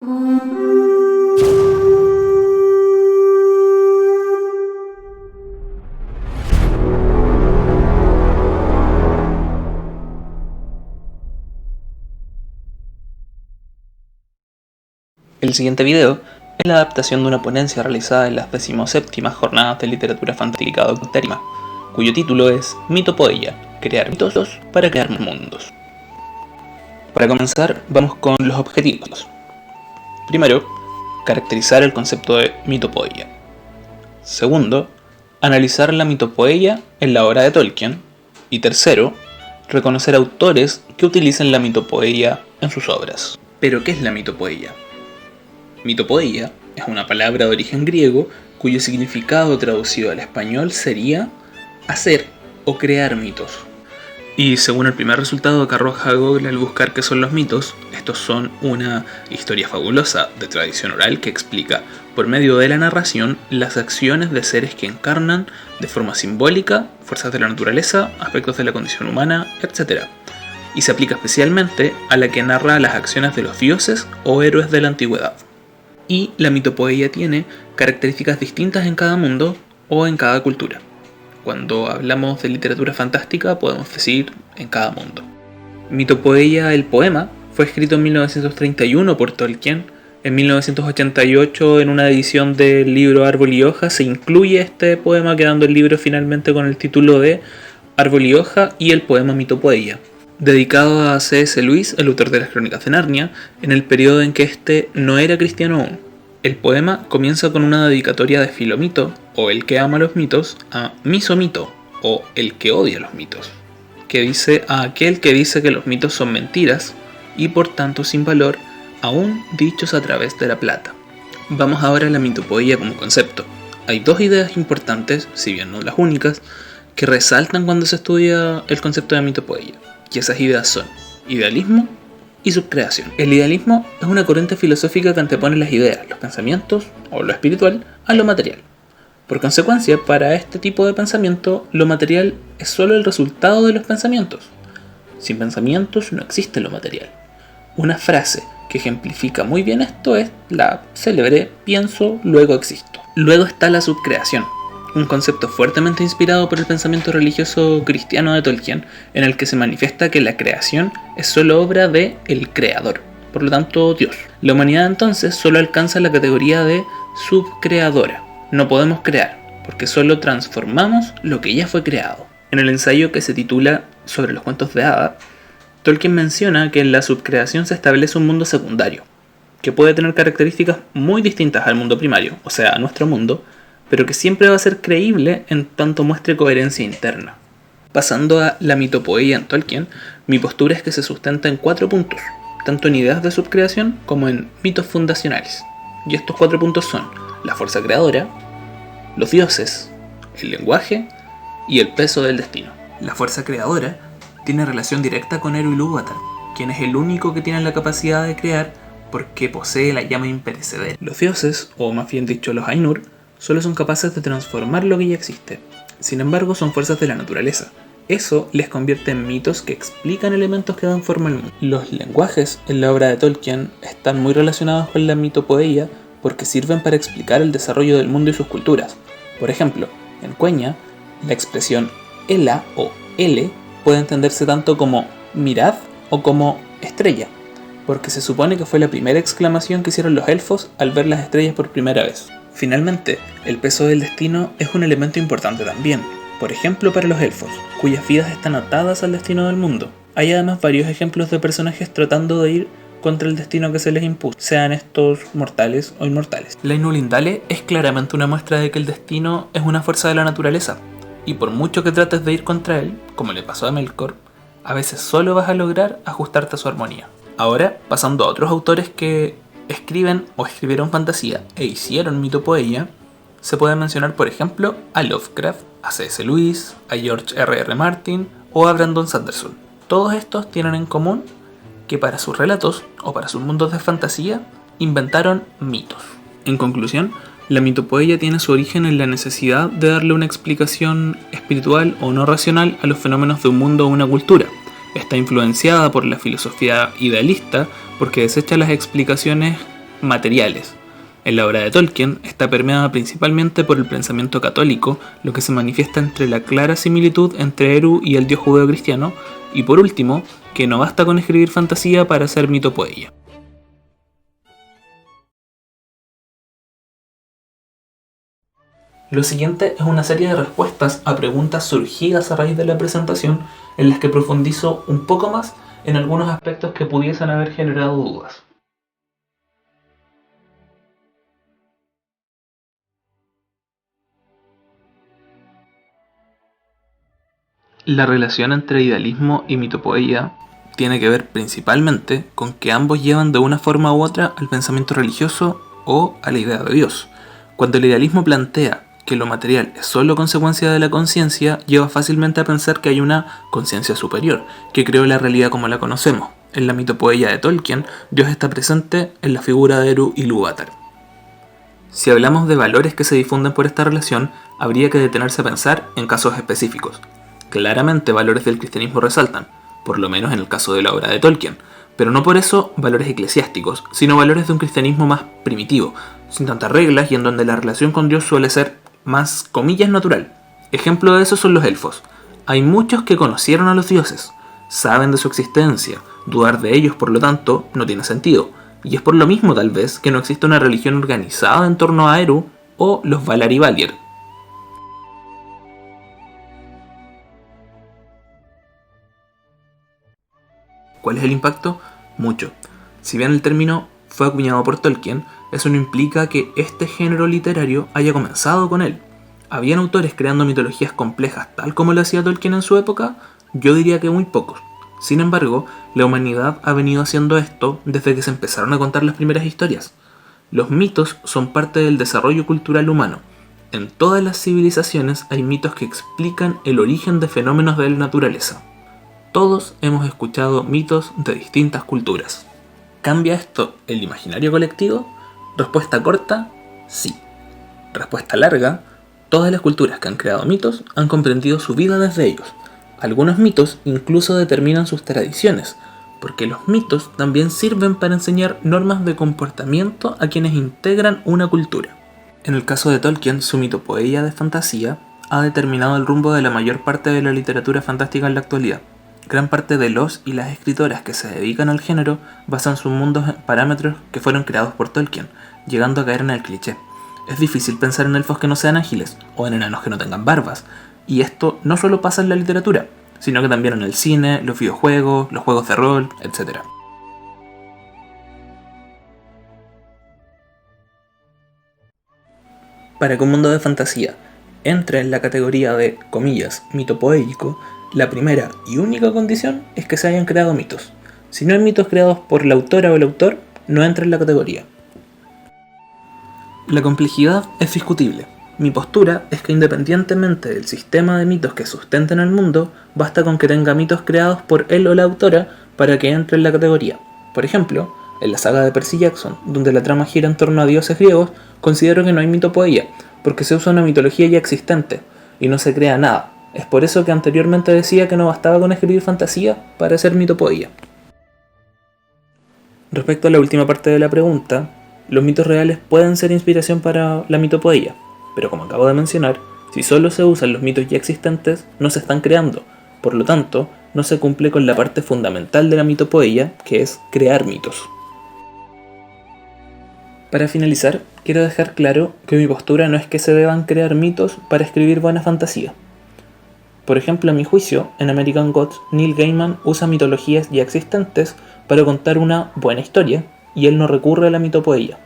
El siguiente video es la adaptación de una ponencia realizada en las 17ª Jornadas de Literatura Fantástica Doctérrima, cuyo título es Mitopoeia, crear mitos para crear mundos. Para comenzar, vamos con los objetivos. Primero, caracterizar el concepto de mitopoeia. Segundo, analizar la mitopoeia en la obra de Tolkien. Y tercero, reconocer autores que utilicen la mitopoeia en sus obras. ¿Pero qué es la mitopoeia? Mitopoeia es una palabra de origen griego cuyo significado traducido al español sería hacer o crear mitos. Y según el primer resultado que arroja Google al buscar qué son los mitos, estos son una historia fabulosa de tradición oral que explica, por medio de la narración, las acciones de seres que encarnan de forma simbólica fuerzas de la naturaleza, aspectos de la condición humana, etc. Y se aplica especialmente a la que narra las acciones de los dioses o héroes de la antigüedad. Y la mitopoeia tiene características distintas en cada mundo o en cada cultura. Cuando hablamos de literatura fantástica podemos decir en cada mundo. Mitopoeia, el poema, fue escrito en 1931 por Tolkien. En 1988, en una edición del libro Árbol y Hoja, se incluye este poema, quedando el libro finalmente con el título de Árbol y Hoja y el poema Mitopoeia, dedicado a C.S. Lewis, el autor de las Crónicas de Narnia, en el periodo en que éste no era cristiano aún. El poema comienza con una dedicatoria de Filomito, o el que ama los mitos, a Misomito, o el que odia los mitos, que dice a aquel que dice que los mitos son mentiras y por tanto sin valor, aún dichos a través de la plata. Vamos ahora a la mitopoeia como concepto. Hay dos ideas importantes, si bien no las únicas, que resaltan cuando se estudia el concepto de mitopoeia. Y esas ideas son idealismo y subcreación. El idealismo es una corriente filosófica que antepone las ideas, los pensamientos o lo espiritual a lo material. Por consecuencia, para este tipo de pensamiento, lo material es solo el resultado de los pensamientos. Sin pensamientos no existe lo material. Una frase que ejemplifica muy bien esto es la célebre pienso, luego existo. Luego está la subcreación, un concepto fuertemente inspirado por el pensamiento religioso cristiano de Tolkien, en el que se manifiesta que la creación es solo obra de el creador, por lo tanto Dios. La humanidad entonces solo alcanza la categoría de subcreadora. No podemos crear, porque solo transformamos lo que ya fue creado. En el ensayo que se titula Sobre los cuentos de hadas, Tolkien menciona que en la subcreación se establece un mundo secundario, que puede tener características muy distintas al mundo primario, o sea, a nuestro mundo, pero que siempre va a ser creíble en tanto muestre coherencia interna. Pasando a la mitopoeia en Tolkien, mi postura es que se sustenta en 4 puntos, tanto en ideas de subcreación como en mitos fundacionales. Y estos 4 puntos son la fuerza creadora, los dioses, el lenguaje y el peso del destino. La fuerza creadora tiene relación directa con Eru Ilúvatar, quien es el único que tiene la capacidad de crear porque posee la llama imperecedera. Los dioses, o más bien dicho los Ainur, solo son capaces de transformar lo que ya existe. Sin embargo, son fuerzas de la naturaleza. Eso les convierte en mitos que explican elementos que dan forma al mundo. Los lenguajes en la obra de Tolkien están muy relacionados con la mitopoeia porque sirven para explicar el desarrollo del mundo y sus culturas. Por ejemplo, en Quenya, la expresión Ela o Ele puede entenderse tanto como mirad o como estrella, porque se supone que fue la primera exclamación que hicieron los elfos al ver las estrellas por primera vez. Finalmente, el peso del destino es un elemento importante también, por ejemplo para los elfos, cuyas vidas están atadas al destino del mundo. Hay además varios ejemplos de personajes tratando de ir contra el destino que se les impuso, sean estos mortales o inmortales. La Ainulindale es claramente una muestra de que el destino es una fuerza de la naturaleza, y por mucho que trates de ir contra él, como le pasó a Melkor, a veces solo vas a lograr ajustarte a su armonía. Ahora, pasando a otros autores que escriben o escribieron fantasía e hicieron mitopoeia, se puede mencionar por ejemplo a Lovecraft, a C.S. Lewis, a George R.R. Martin o a Brandon Sanderson. Todos estos tienen en común que para sus relatos o para sus mundos de fantasía inventaron mitos. En conclusión, la mitopoeia tiene su origen en la necesidad de darle una explicación espiritual o no racional a los fenómenos de un mundo o una cultura. Está influenciada por la filosofía idealista porque desecha las explicaciones materiales. En la obra de Tolkien está permeada principalmente por el pensamiento católico, lo que se manifiesta entre la clara similitud entre Eru y el dios judeo-cristiano, y por último, que no basta con escribir fantasía para hacer mitopoeia. Lo siguiente es una serie de respuestas a preguntas surgidas a raíz de la presentación, en las que profundizo un poco más en algunos aspectos que pudiesen haber generado dudas. La relación entre idealismo y mitopoeia tiene que ver principalmente con que ambos llevan de una forma u otra al pensamiento religioso o a la idea de Dios. Cuando el idealismo plantea que lo material es solo consecuencia de la conciencia, lleva fácilmente a pensar que hay una conciencia superior, que creó la realidad como la conocemos. En la mitopoeia de Tolkien, Dios está presente en la figura de Eru Ilúvatar. Si hablamos de valores que se difunden por esta relación, habría que detenerse a pensar en casos específicos. Claramente valores del cristianismo resaltan, por lo menos en el caso de la obra de Tolkien, pero no por eso valores eclesiásticos, sino valores de un cristianismo más primitivo, sin tantas reglas y en donde la relación con Dios suele ser más, comillas, natural. Ejemplo de eso son los elfos. Hay muchos que conocieron a los dioses, saben de su existencia, dudar de ellos por lo tanto no tiene sentido, y es por lo mismo tal vez que no existe una religión organizada en torno a Eru o los Valar y Valir. ¿Cuál es el impacto? Mucho. Si bien el término fue acuñado por Tolkien, eso no implica que este género literario haya comenzado con él. ¿Habían autores creando mitologías complejas tal como lo hacía Tolkien en su época? Yo diría que muy pocos. Sin embargo, la humanidad ha venido haciendo esto desde que se empezaron a contar las primeras historias. Los mitos son parte del desarrollo cultural humano. En todas las civilizaciones hay mitos que explican el origen de fenómenos de la naturaleza. Todos hemos escuchado mitos de distintas culturas. ¿Cambia esto el imaginario colectivo? Respuesta corta, sí. Respuesta larga, todas las culturas que han creado mitos han comprendido su vida desde ellos. Algunos mitos incluso determinan sus tradiciones, porque los mitos también sirven para enseñar normas de comportamiento a quienes integran una cultura. En el caso de Tolkien, su mitopoeia de fantasía ha determinado el rumbo de la mayor parte de la literatura fantástica en la actualidad. Gran parte de los y las escritoras que se dedican al género basan sus mundos en parámetros que fueron creados por Tolkien, llegando a caer en el cliché. Es difícil pensar en elfos que no sean ágiles, o en enanos que no tengan barbas, y esto no solo pasa en la literatura, sino que también en el cine, los videojuegos, los juegos de rol, etc. Para que un mundo de fantasía entre en la categoría de, comillas, mitopoéico, la primera y única condición es que se hayan creado mitos. Si no hay mitos creados por la autora o el autor, no entra en la categoría. La complejidad es discutible. Mi postura es que independientemente del sistema de mitos que sustenten el mundo, basta con que tenga mitos creados por él o la autora para que entre en la categoría. Por ejemplo, en la saga de Percy Jackson, donde la trama gira en torno a dioses griegos, considero que no hay mitopoeia, porque se usa una mitología ya existente, y no se crea nada. Es por eso que anteriormente decía que no bastaba con escribir fantasía para hacer mitopoeia. Respecto a la última parte de la pregunta, los mitos reales pueden ser inspiración para la mitopoeia, pero como acabo de mencionar, si solo se usan los mitos ya existentes, no se están creando, por lo tanto, no se cumple con la parte fundamental de la mitopoeia, que es crear mitos. Para finalizar, quiero dejar claro que mi postura no es que se deban crear mitos para escribir buena fantasía. Por ejemplo, a mi juicio, en American Gods, Neil Gaiman usa mitologías ya existentes para contar una buena historia, y él no recurre a la mitopoeia.